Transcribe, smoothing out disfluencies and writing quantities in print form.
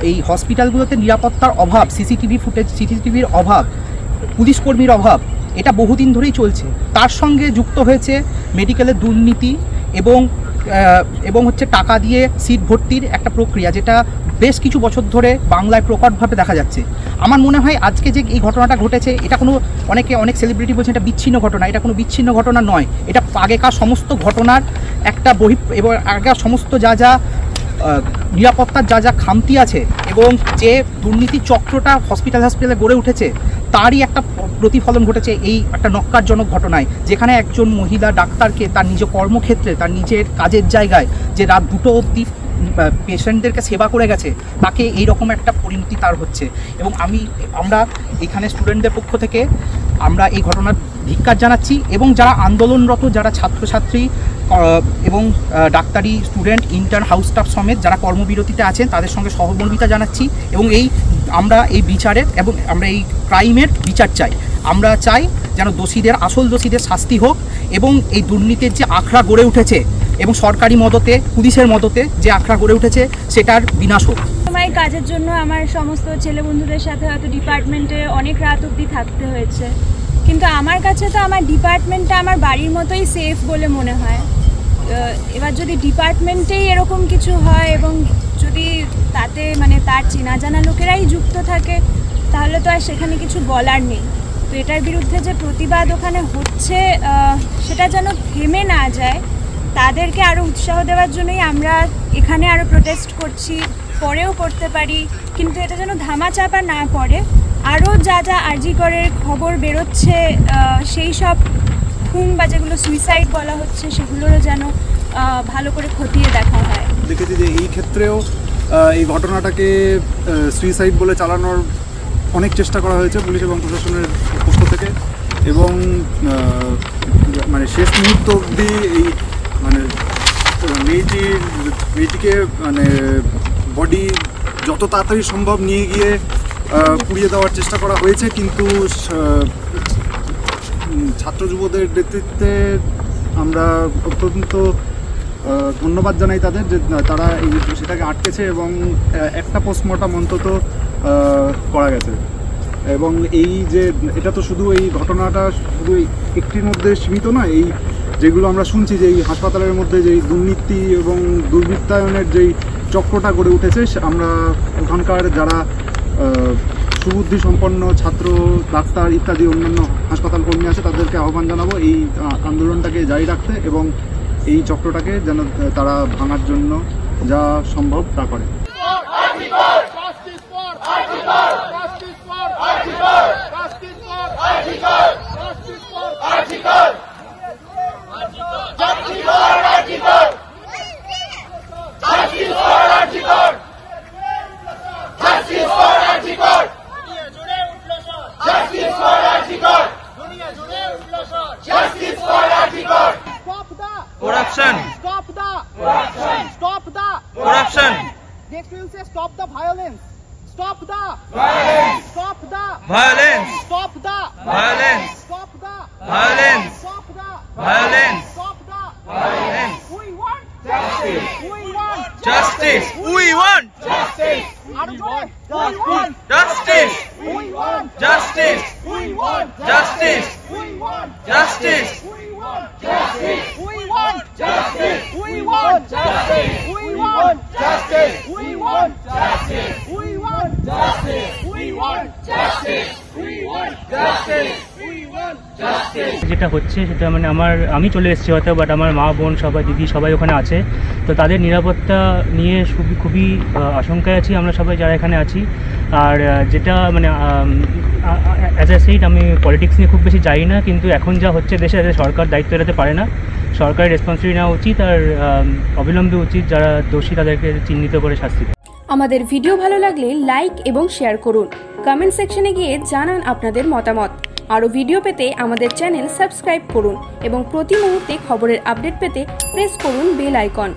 এই হসপিটালগুলোতে নিরাপত্তার অভাব, সিসিটিভির অভাব, পুলিশ কর্মীর অভাব, এটা বহুদিন ধরেই চলছে। তার সঙ্গে যুক্ত হয়েছে মেডিকেলের দুর্নীতি এবং হচ্ছে টাকা দিয়ে সিট ভর্তির একটা প্রক্রিয়া, যেটা বেশ কিছু বছর ধরে বাংলায় প্রকটভাবে দেখা যাচ্ছে। আমার মনে হয় আজকে যে এই ঘটনাটা ঘটেছে, এটা কোনো অনেক সেলিব্রিটি বলছে এটা বিচ্ছিন্ন ঘটনা। এটা কোনো বিচ্ছিন্ন ঘটনা নয়। এটা আগেকার সমস্ত ঘটনার একটা এবং আগেকার সমস্ত যা নিরাপত্তার যা খামতি আছে এবং যে দুর্নীতি চক্রটা হসপিটালে গড়ে উঠেছে, তারই একটা প্রতিফলন ঘটেছে এই একটা নক্কারজনক ঘটনায়, যেখানে একজন মহিলা ডাক্তারকে তার নিজ কর্মক্ষেত্রে, তার নিজের কাজের জায়গায় যে রাত 2টো অবধি পেশেন্টদেরকে সেবা করে গেছে, তাকে এইরকম একটা পরিণতি তার হচ্ছে। এবং আমরা এখানে স্টুডেন্টদের পক্ষ থেকে আমরা এই ঘটনার ধিক্কার জানাচ্ছি, এবং যারা আন্দোলনরত, যারা ছাত্রছাত্রী এবং ডাক্তারি স্টুডেন্ট, ইন্টার্ন, হাউস স্টাফ সমেত যারা কর্মবিরতিতে আছেন, তাদের সঙ্গে সহমর্মিতা জানাচ্ছি। এবং আমরা এই বিচারের এবং আমরা এই ক্রাইমের বিচার চাই। আমরা চাই যেন আসল দোষীদের শাস্তি হোক, এবং এই দুর্নীতির যে আখড়া গড়ে উঠেছে এবং সরকারি মদতে, পুলিশের মদতে যে আখড়া গড়ে উঠেছে, সেটার বিনাশ হোক। আমার কাজের জন্য আমার সমস্ত ছেলে বন্ধুদের সাথে হয়তো ডিপার্টমেন্টে অনেক রাত অবধি থাকতে হয়েছে, কিন্তু আমার কাছে তো আমার ডিপার্টমেন্টটা আমার বাড়ির মতোই সেফ বলে মনে হয়। এবার যদি ডিপার্টমেন্টেই এরকম কিছু হয় এবং যদি তাতে তার চেনা জানা লোকেরাই যুক্ত থাকে, তাহলে তো আর সেখানে কিছু বলার নেই। তো এটার বিরুদ্ধে যে প্রতিবাদ ওখানে হচ্ছে, সেটা যেন থেমে না যায়, তাদেরকে আরও উৎসাহ দেওয়ার জন্যই আমরা এখানে আরও প্রোটেস্ট করছি, পরেও করতে পারি, কিন্তু এটা যেন ধামাচাপা না পড়ে। আরও যা আরজি করের খবর বেরোচ্ছে, সেই সব খুন বা যেগুলো সুইসাইড বলা হচ্ছে, সেগুলোরও যেন ভালো করে খতিয়ে দেখা হয়। দেখেছি যে এই ক্ষেত্রেও এই ঘটনাটাকে সুইসাইড বলে চালানোর অনেক চেষ্টা করা হয়েছে পুলিশ এবং প্রশাসনের পক্ষ থেকে, এবং শেষ মুহূর্ত অবধি এই মেয়েটিকে বডি যত তাড়াতাড়ি সম্ভব নিয়ে গিয়ে পুড়িয়ে দেওয়ার চেষ্টা করা হয়েছে, কিন্তু ছাত্র যুবদের নেতৃত্বে আমরা অত্যন্ত ধন্যবাদ জানাই তাদের, যে তারা সেটাকে আটকেছে এবং একটা পোস্টমর্টম অন্তত করা গেছে। এবং এটা তো শুধু এই ঘটনাটা শুধু একটির মধ্যে সীমিত নয়। এই যেগুলো আমরা শুনছি যে এই হাসপাতালের মধ্যে যেই দুর্নীতি এবং দুর্বৃত্তায়নের যেই চক্রটা গড়ে উঠেছে, আমরা ওখানকার যারা সুবুদ্ধি সম্পন্ন ছাত্র, ডাক্তার ইত্যাদি অন্যান্য হাসপাতাল কর্মী আছে, তাদেরকে আহ্বান জানাবো এই আন্দোলনটাকে জারি রাখতে এবং এই চক্রটাকে যেন তারা ভাঙার জন্য যা সম্ভব তা করে। Next we will say stop the violence. Stop the violence. Stop the violence. Stop the violence. Stop the violence. Stop the violence. Stop the violence. We want justice. We want justice. We want justice. We want justice. We want justice. We want justice. We want justice. We want justice. We want justice. We want justice. We want justice. We want justice. We want justice. We want justice. We want justice. We want justice. যেটা হচ্ছে সেটা আমি চলে এসেছি হয়তো, but আমার মা বোন সবাই, দিদি সবাই ওখানে আছে। তো তাদের নিরাপত্তা নিয়ে খুবই আশঙ্কায় আছি আমরা সবাই যারা এখানে আছি। আর যেটা অ্যাজ এ সেইড, আমি পলিটিক্স নিয়ে খুব বেশি যাই না, কিন্তু এখন যা হচ্ছে দেশে, সরকার দায়িত্ব এড়াতে পারে না। সরকারের রেসপন্সিবিলিটি নেওয়া উচিত, আর অবিলম্বে উচিত যারা দোষী তাদেরকে চিহ্নিত করে শাস্তি দেয়। আমাদের ভিডিও ভালো লাগলে লাইক এবং শেয়ার করুন। কমেন্ট সেকশনে গিয়ে জানান আপনাদের মতামত। আরও ভিডিও পেতে আমাদের চ্যানেল সাবস্ক্রাইব করুন এবং প্রতি মুহূর্তে খবরের আপডেট পেতে প্রেস করুন বেল আইকন।